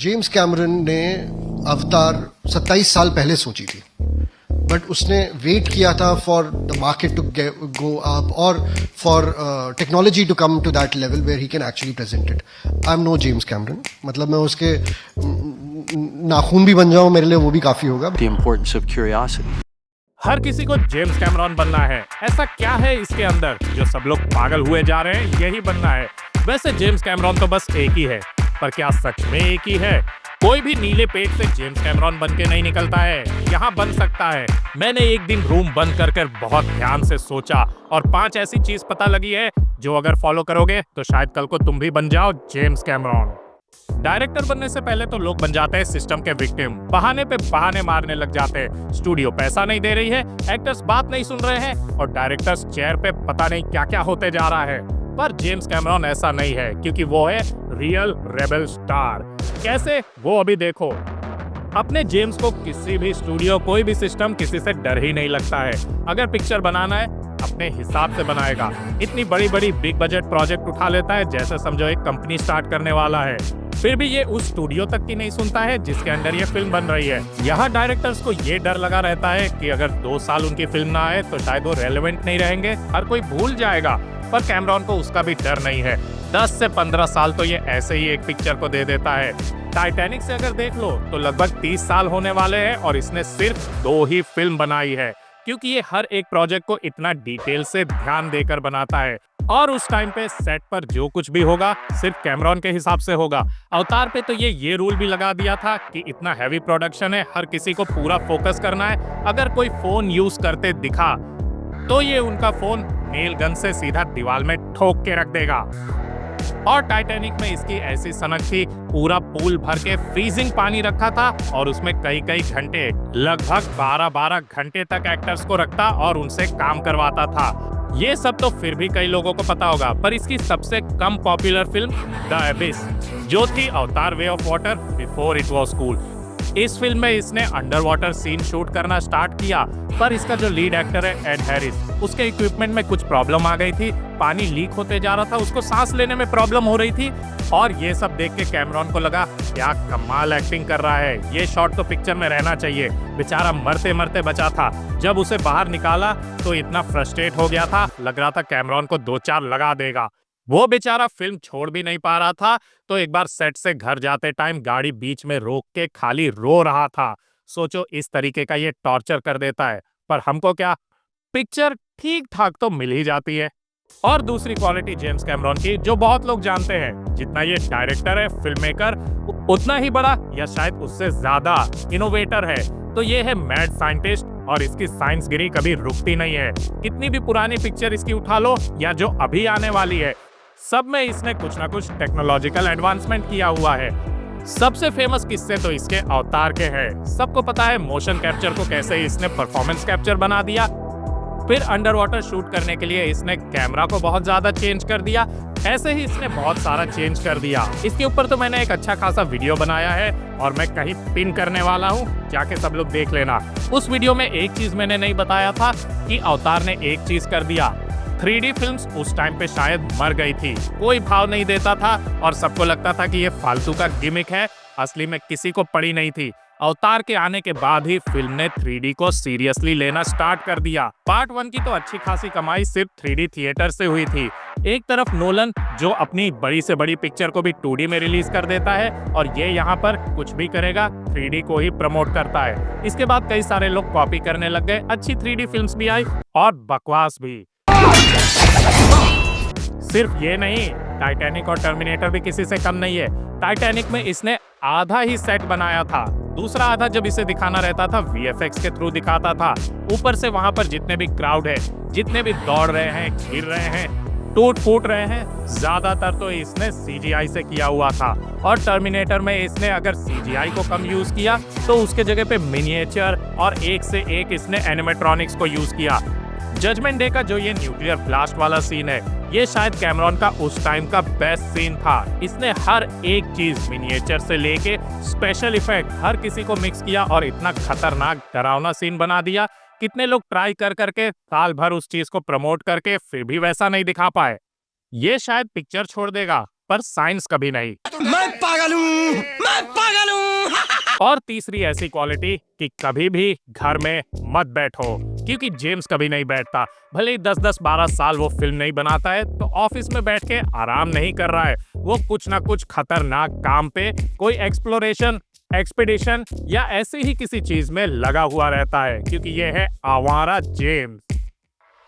James Cameron ने अवतार 27 साल पहले सोची थी, बट उसने वेट किया था for the market to go up और for technology to come to that level where he can actually present it. I am no James Cameron, मतलब मैं उसके नाखून भी बन जाऊं मेरे लिए वो भी काफी होगा. The importance of curiosity. हर किसी को जेम्स कैमरॉन बनना है. ऐसा क्या है इसके अंदर जो सब लोग पागल हुए जा रहे हैं यही बनना है. वैसे जेम्स कैमरॉन तो बस एक ही है, पर क्या सच में एक ही है? कोई भी नीले पेट से जेम्स कैमरॉन बन के नहीं निकलता है. यहाँ बन सकता है. मैंने एक दिन रूम बंद कर बहुत ध्यान से सोचा और 5 ऐसी चीज पता लगी है जो अगर फॉलो करोगे तो शायद कल को तुम भी बन जाओ जेम्स कैमरॉन. डायरेक्टर बनने से पहले तो लोग बन जाते हैं सिस्टम के विक्टिम. बहाने पे बहाने मारने लग जाते हैं. स्टूडियो पैसा नहीं दे रही है, एक्टर्स बात नहीं सुन रहे हैं और डायरेक्टर्स चेयर पे पता नहीं क्या क्या होते जा रहा है. पर जेम्स कैमरॉन ऐसा नहीं है, क्योंकि वो है रियल रेबल स्टार. कैसे, वो अभी देखो. अपने जेम्स को किसी भी स्टूडियो, कोई भी सिस्टम, किसी से डर ही नहीं लगता है. अगर पिक्चर बनाना है अपने हिसाब से बनाएगा. इतनी बड़ी बड़ी बिग बजट प्रोजेक्ट उठा लेता है जैसे समझो एक कंपनी स्टार्ट करने वाला है. फिर भी ये उस स्टूडियो तक की नहीं सुनता है जिसके अंदर ये फिल्म बन रही है. यहाँ डायरेक्टर्स को ये डर लगा रहता है कि अगर 2 साल उनकी फिल्म ना आए तो शायद वो रेलेवेंट नहीं रहेंगे, हर कोई भूल जाएगा. पर कैमरॉन को उसका भी डर नहीं है. 10 से 15 साल तो ये ऐसे ही एक पिक्चर को दे देता है. टाइटैनिक से अगर देख लो तो लगभग 30 साल होने वाले हैं और इसने सिर्फ 2 ही फिल्म बनाई है, क्योंकि ये हर एक प्रोजेक्ट को इतना डिटेल से ध्यान देकर बनाता है. और उस टाइम पे सेट पर जो कुछ भी होगा सिर्फ कैमरॉन के हिसाब से होगा. अवतार पे तो ये रूल भी लगा दिया था कि इतना हैवी प्रोडक्शन है, हर किसी को पूरा फोकस करना है. अगर कोई फोन यूज करते दिखा तो ये उनका फोन नेल गन से सीधा दीवार में ठोक के रख देगा. और टाइटैनिक में इसकी ऐसी सनक थी, पूरा पूल भर के फ्रीजिंग पानी रखा था और उसमें कई घंटे, लगभग 12 घंटे तक एक्टर्स को रखता और उनसे काम करवाता था. ये सब तो फिर भी कई लोगों को पता होगा, पर इसकी सबसे कम पॉपुलर फिल्म द एबिस, जो थी अवतार way of water before it was cool. इस फिल्म में इसने अंडर वाटर सीन शूट करना स्टार्ट किया, पर इसका जो लीड एक्टर है एड हैरिस, उसके इक्विपमेंट में कुछ प्रॉब्लम आ गई थी. पानी लीक होते जा रहा था, उसको सांस लेने में प्रॉब्लम हो रही थी. और ये सब देख के कैमरॉन को लगा क्या कमाल एक्टिंग कर रहा है, ये शॉट तो पिक्चर में रहना चाहिए. बेचारा मरते मरते बचा था. जब उसे बाहर निकाला तो इतना फ्रस्ट्रेट हो गया था, लग रहा था कैमरॉन को 2-4 लगा देगा. वो बेचारा फिल्म छोड़ भी नहीं पा रहा था, तो एक बार सेट से घर जाते टाइम गाड़ी बीच में रोक के खाली रो रहा था. सोचो इस तरीके का ये टॉर्चर कर देता है, पर हमको क्या, पिक्चर ठीक ठाक तो मिल ही जाती है. और दूसरी क्वालिटी जेम्स कैमरॉन की जो बहुत लोग जानते हैं, जितना ये डायरेक्टर है, फिल्म मेकर, उतना ही बड़ा या शायद उससे ज्यादा इनोवेटर है. तो ये है मैड साइंटिस्ट और इसकी साइंस गिरी कभी रुकती नहीं है. कितनी भी पुरानी पिक्चर इसकी उठा लो या जो अभी आने वाली है, सब में इसने कुछ ना कुछ टेक्नोलॉजिकल एडवांसमेंट किया हुआ है. सबसे फेमस किस्से तो इसके अवतार के हैं. सबको पता है मोशन कैप्चर को कैसे इसने परफॉर्मेंस कैप्चर बना दिया. फिर अंडर वाटर शूट करने के लिए इसने कैमरा को बहुत ज्यादा चेंज कर दिया. ऐसे ही इसने बहुत सारा चेंज कर दिया. इसके ऊपर तो मैंने एक अच्छा खासा वीडियो बनाया है और मैं कहीं पिन करने वाला हूँ, जाके सब लोग देख लेना. उस वीडियो में एक चीज मैंने नहीं बताया था कि अवतार ने एक चीज कर दिया. 3D फिल्म्स उस टाइम पे शायद मर गई थी, कोई भाव नहीं देता था और सबको लगता था कि ये फालतू का गिमिक है. असली में किसी को पड़ी नहीं थी. अवतार के आने के बाद ही फिल्म ने 3D को सीरियसली लेना स्टार्ट कर दिया. पार्ट 1 की तो अच्छी खासी कमाई सिर्फ 3D थिएटर से हुई थी. एक तरफ नोलन जो अपनी बड़ी से बड़ी पिक्चर को भी 2D में रिलीज कर देता है और ये यहाँ पर कुछ भी करेगा 3D को ही प्रमोट करता है. इसके बाद कई सारे लोग कॉपी करने लग गए. अच्छी 3D फिल्म्स भी आई और बकवास भी. सिर्फ ये नहीं, टाइटैनिक और टर्मिनेटर भी किसी से कम नहीं है. टाइटैनिक में इसने आधा ही सेट बनाया था, दूसरा आधा जब इसे दिखाना रहता था VFX के थ्रू दिखाता था. ऊपर से वहां पर जितने भी क्राउड है, जितने भी दौड़ रहे हैं, गिर रहे हैं, टूट फूट रहे हैं, ज्यादातर तो इसने CGI से किया हुआ था. और टर्मिनेटर में इसने अगर CGI को कम यूज किया तो उसके जगह पे मिनिएचर और एक से एक इसने एनिमेट्रॉनिक्स को यूज किया. जजमेंट डे का जो ये न्यूक्लियर ब्लास्ट वाला सीन है, ये शायद कैमरॉन का उस टाइम का बेस्ट सीन था. इसने हर एक चीज मिनिएचर से लेके स्पेशल इफेक्ट हर किसी को मिक्स किया और इतना खतरनाक डरावना सीन बना दिया. कितने लोग ट्राई करके साल भर उस चीज को प्रमोट करके फिर भी वैसा नहीं दिखा पाए. ये शायद पिक्चर छोड़ देगा पर साइंस कभी नहीं. मैं पागल हूँ, मैं पागल और तीसरी ऐसी क्वालिटी कि कभी भी घर में मत बैठो, क्योंकि जेम्स कभी नहीं बैठता। भले ही 10-10 12 साल वो फिल्म नहीं बनाता है, तो ऑफिस में बैठ के आराम नहीं कर रहा है। वो कुछ ना कुछ खतरनाक काम पे, कोई एक्सप्लोरेशन, एक्सपीडिशन या ऐसे ही किसी चीज में लगा हुआ रहता है, क्योंकि ये है आवारा जेम्स।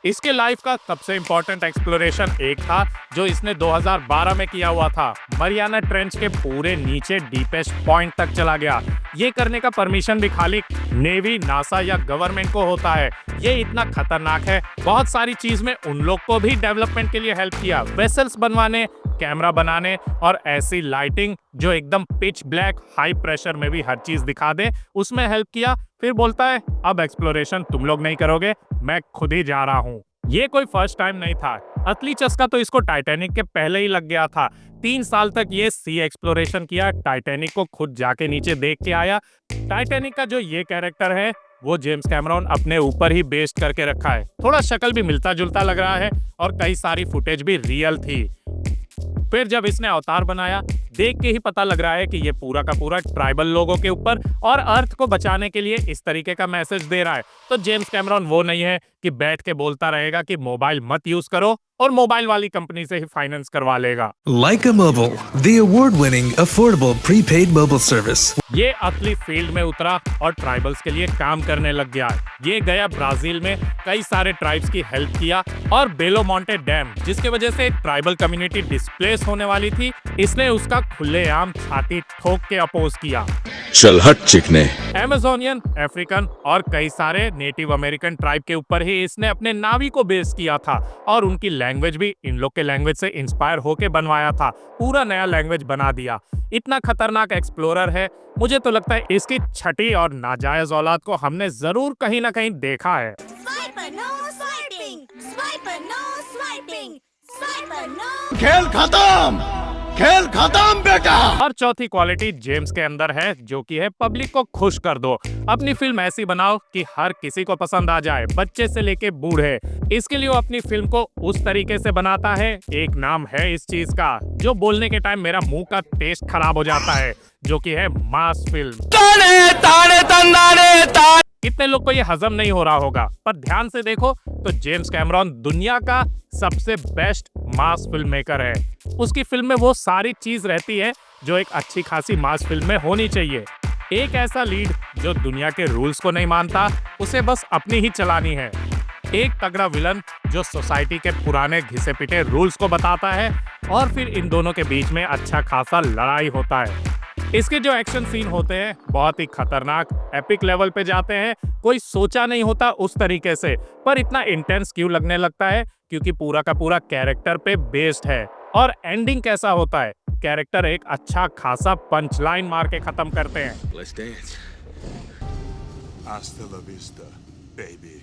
इसके लाइफ का सबसे इंपॉर्टेंट एक्सप्लोरेशन एक था जो इसने 2012 में किया हुआ था। मरियाना ट्रेंच के पूरे नीचे डीपेस्ट पॉइंट तक चला गया। ये करने का परमिशन भी खाली नेवी, नासा या गवर्नमेंट को होता है। ये इतना खतरनाक है, बहुत सारी चीज में उन लोग को भी डेवलपमेंट के लिए हेल्प किया। वेसल्स बनवाने, कैमरा बनाने और ऐसी लाइटिंग जो एकदम पिच ब्लैक हाई प्रेशर में भी हर चीज दिखा दे, उसमें हेल्प किया। फिर बोलता है अब एक्सप्लोरेशन तुम लोग नहीं करोगे, मैं खुद ही जा रहा हूँ। ये कोई फर्स्ट टाइम नहीं था। असली चस्का तो इसको टाइटैनिक के पहले ही लग गया था। 3 साल तक ये सी एक्सप्लोरेशन किया, टाइटैनिक को खुद जाके नीचे देख के आया। टाइटैनिक का जो ये कैरेक्टर है वो जेम्स कैमरॉन अपने ऊपर ही बेस्ड करके रखा है। थोड़ा शक्ल भी मिलता जुलता लग रहा है और कई सारी फुटेज भी रियल थी। फिर जब इसने अवतार बनाया, देख के ही पता लग रहा है कि ये पूरा का पूरा ट्राइबल लोगों के ऊपर और अर्थ को बचाने के लिए इस तरीके का मैसेज दे रहा है। तो जेम्स कैमरॉन वो नहीं है कि बैठ के बोलता रहेगा कि मोबाइल मत यूज करो और मोबाइल वाली कंपनी से ही फाइनेंस करवा लेगा। Leica Mobile, the award-winning affordable prepaid mobile service. ये असली फील्ड में उतरा और ट्राइबल्स के लिए काम करने लग गया। ये गया ब्राजील में, कई सारे ट्राइब्स की हेल्प किया और बेलो मोंटे डैम, जिसके वजह से ट्राइबल कम्युनिटी डिस्प्लेस होने वाली थी, इसने उसका खुलेआम छाती ठोक के अपोज किया। चल हट चिकने। अमेज़ोनियन, अफ्रीकन और कई सारे नेटिव अमेरिकन ट्राइब के ऊपर ही इसने अपने नावी को बेस किया था और उनकी लैंग्वेज भी इन लोग के लैंग्वेज से इंस्पायर होके बनवाया था। पूरा नया लैंग्वेज बना दिया। इतना खतरनाक एक्सप्लोरर है, मुझे तो लगता है इसकी छठी और नाजायज औलाद को हमने जरूर कहीं ना कहीं देखा है। Swiper, no swiping! Swiper, no swiping! Swiper, no! खेल खत्म, खेल खत्म बेटा। और चौथी क्वालिटी जेम्स के अंदर है, जो कि है पब्लिक को खुश कर दो। अपनी फिल्म ऐसी बनाओ कि हर किसी को पसंद आ जाए, बच्चे से लेके बूढ़े। इसके लिए वो अपनी फिल्म को उस तरीके से बनाता है, एक नाम है इस चीज का जो बोलने के टाइम मेरा मुंह का टेस्ट खराब हो जाता है, जो कि है मास फिल्म। कितने लोग को ये हजम नहीं हो रहा होगा, पर ध्यान से देखो तो जेम्स कैमरॉन दुनिया का सबसे बेस्ट मास फिल्म मेकर है। उसकी फिल्म में वो सारी चीज रहती है जो एक अच्छी खासी मास फिल्म में होनी चाहिए। एक ऐसा लीड जो दुनिया के रूल्स को नहीं मानता, उसे बस अपनी ही चलानी है। एक तगड़ा विलन जो सोसाइटी के पुराने घिसे पिटे रूल्स को बताता है, और फिर इन दोनों के बीच में अच्छा खासा लड़ाई होता है। इसके जो एक्शन सीन होते हैं बहुत ही खतरनाक, एपिक लेवल पे जाते हैं। कोई सोचा नहीं होता उस तरीके से, पर इतना इंटेंस क्यों लगने लगता है, क्योंकि पूरा का पूरा कैरेक्टर पे बेस्ड है। और एंडिंग कैसा होता है, कैरेक्टर एक अच्छा खासा पंच लाइन मार के खत्म करते हैं। Let's dance. Hasta la vista, baby.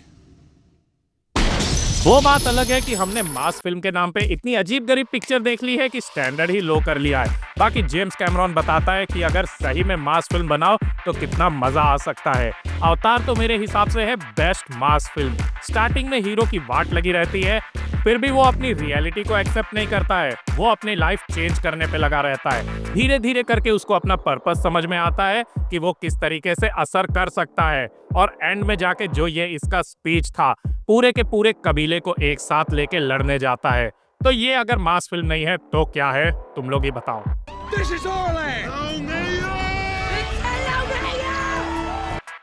वो बात अलग है कि हमने मास फिल्म के नाम पे इतनी अजीब गरीब पिक्चर देख ली है कि स्टैंडर्ड ही लो कर लिया है। बाकी जेम्स कैमरॉन बताता है कि अगर सही में मास फिल्म बनाओ तो कितना मजा आ सकता है। अवतार तो मेरे हिसाब से है बेस्ट मास फिल्म। स्टार्टिंग में हीरो की वाट लगी रहती है, फिर भी वो अपनी रियलिटी को एक्सेप्ट नहीं करता है। वो अपनी लाइफ चेंज करने पे लगा रहता है। धीरे धीरे करके उसको अपना पर्पस समझ में आता है कि वो किस तरीके से असर कर सकता है। और एंड में जाके जो ये इसका स्पीच था, पूरे के पूरे कबीले को एक साथ लेके लड़ने जाता है। तो ये अगर मास फिल्म नहीं है तो क्या है, तुम लोग ही बताओ।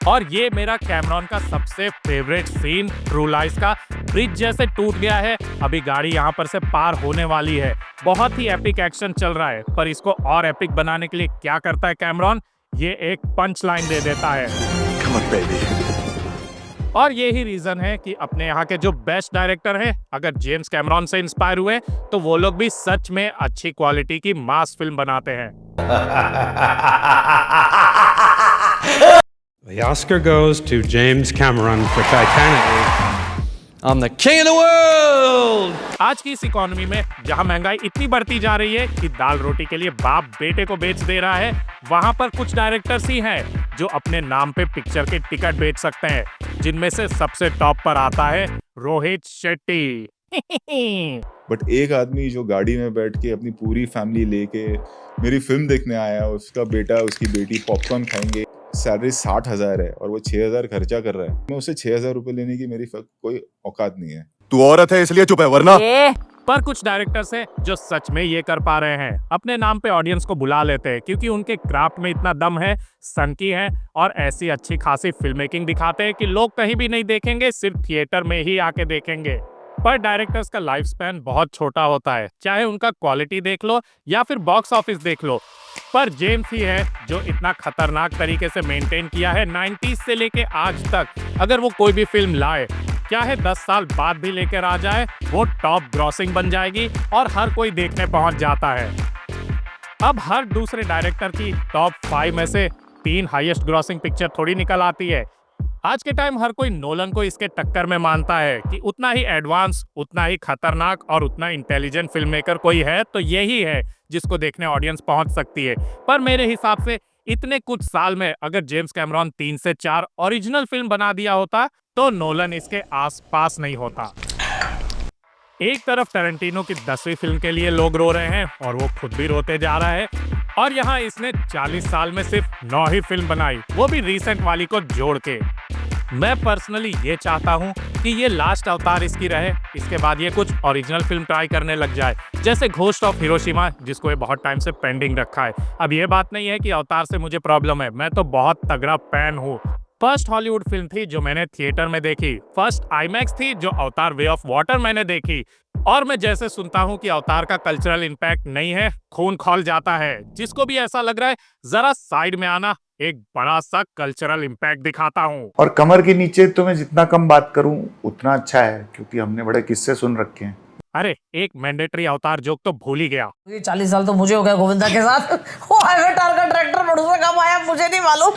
और ये मेरा कैमरॉन का सबसे फेवरेट सीन ट्रू लाइस का। ब्रिज जैसे टूट गया है, अभी गाड़ी यहाँ पर से पार होने वाली है। बहुत ही एपिक एक्शन चल रहा है, पर इसको और एपिक बनाने के लिए क्या करता है कैमरॉन, ये एक पंच लाइन दे देता है। Come on, baby. और यही रीजन है कि अपने यहाँ के जो बेस्ट डायरेक्टर हैं, अगर जेम्स कैमरॉन से इंस्पायर हुए तो वो लोग भी सच में अच्छी क्वालिटी की मास फिल्म बनाते हैं। The Oscar goes to James Cameron for Titanic. I'm the king of the world! आज की इस इकोनॉमी में जहां महंगाई इतनी बढ़ती जा रही है कि दाल रोटी के लिए बाप बेटे को बेच दे रहा है, वहां पर कुछ डायरेक्टर्स ही हैं जो अपने नाम पे पिक्चर के टिकट बेच सकते हैं, जिनमें से सबसे टॉप पर आता है रोहित शेट्टी। बट एक आदमी जो गाड़ी में बैठ के अपनी पूरी फैमिली लेके मेरी फिल्म देखने आया, उसका बेटा उसकी बेटी पॉपकॉर्न खाएंगे, सैलरी 60,000 है और वो 6,000 खर्चा कर रहा है, मैं उससे 6,000 रुपए लेने की मेरी कोई औकात नहीं है। तू औरत है इसलिए चुप है, वरना पर कुछ डायरेक्टर्स हैं जो सच में ये कर पा रहे हैं, अपने नाम पे ऑडियंस को बुला लेते हैं क्योंकि उनके क्राफ्ट में इतना दम है, सनकी है और ऐसी अच्छी खासी फिल्म मेकिंग दिखाते हैं कि लोग कहीं भी नहीं देखेंगे, सिर्फ थिएटर में ही आके देखेंगे। पर डायरेक्टर्स का लाइफ स्पैन बहुत छोटा होता है, चाहे उनका क्वालिटी देख लो या फिर बॉक्स ऑफिस देख लो। पर जेम्स ही है जो इतना खतरनाक तरीके से मेंटेन किया है 90s से लेके आज तक। अगर वो कोई भी फिल्म लाए, चाहे 10 साल बाद भी लेकर आ जाए, वो टॉप ग्रॉसिंग बन जाएगी और हर कोई देखने पहुंच जाता है। अब हर दूसरे डायरेक्टर की टॉप 5 में से 3 हाईएस्ट ग्रॉसिंग पिक्चर थोड़ी निकल आती है। आज के टाइम हर कोई नोलन को इसके टक्कर में मानता है कि उतना ही एडवांस, उतना ही खतरनाक और उतना इंटेलिजेंट फिल्म मेकर कोई है तो यही है जिसको देखने ऑडियंस पहुंच सकती है। पर मेरे हिसाब से इतने कुछ साल में अगर जेम्स कैमरॉन 3 से 4 ओरिजिनल फिल्म बना दिया होता तो नोलन इसके आसपास नहीं होता। एक तरफ टैरेंटिनो की 10वीं फिल्म के लिए लोग रो रहे हैं और वो खुद भी रोते जा रहा है, और यहाँ इसने 40 साल में सिर्फ 9 ही फिल्म बनाई, वो भी रीसेंट वाली को जोड़ के। मैं पर्सनली ये चाहता हूँ कि ये लास्ट अवतार इसकी रहे, इसके बाद ये कुछ ओरिजिनल फिल्म ट्राई करने लग जाए, जैसे घोस्ट ऑफ हिरोशिमा, जिसको ये बहुत टाइम से पेंडिंग रखा है। अब ये बात नहीं है कि अवतार से मुझे प्रॉब्लम है, मैं तो बहुत तगड़ा फैन हूँ। फर्स्ट हॉलीवुड फिल्म थी जो मैंने थिएटर में देखी, फर्स्ट आईमैक्स थी जो अवतार वे ऑफ वाटर मैंने देखी, और मैं जैसे सुनता हूँ कि अवतार का कल्चरल इम्पैक्ट नहीं है, खून खौल जाता है। जिसको भी ऐसा लग रहा है जरा साइड में आना, एक बड़ा सा कल्चरल इम्पैक्ट दिखाता हूँ। और कमर के नीचे तो मैं जितना कम बात करूं उतना अच्छा है, क्योंकि हमने बड़े किस्से सुन रखे हैं। अरे एक मैंडेटरी अवतार जोक तो भूल ही गया। 40 साल तो मुझे हो गया गोविंदा के साथ। वो एवेटार का डायरेक्टर प्रोड्यूसर कब आया मुझे नहीं मालूम।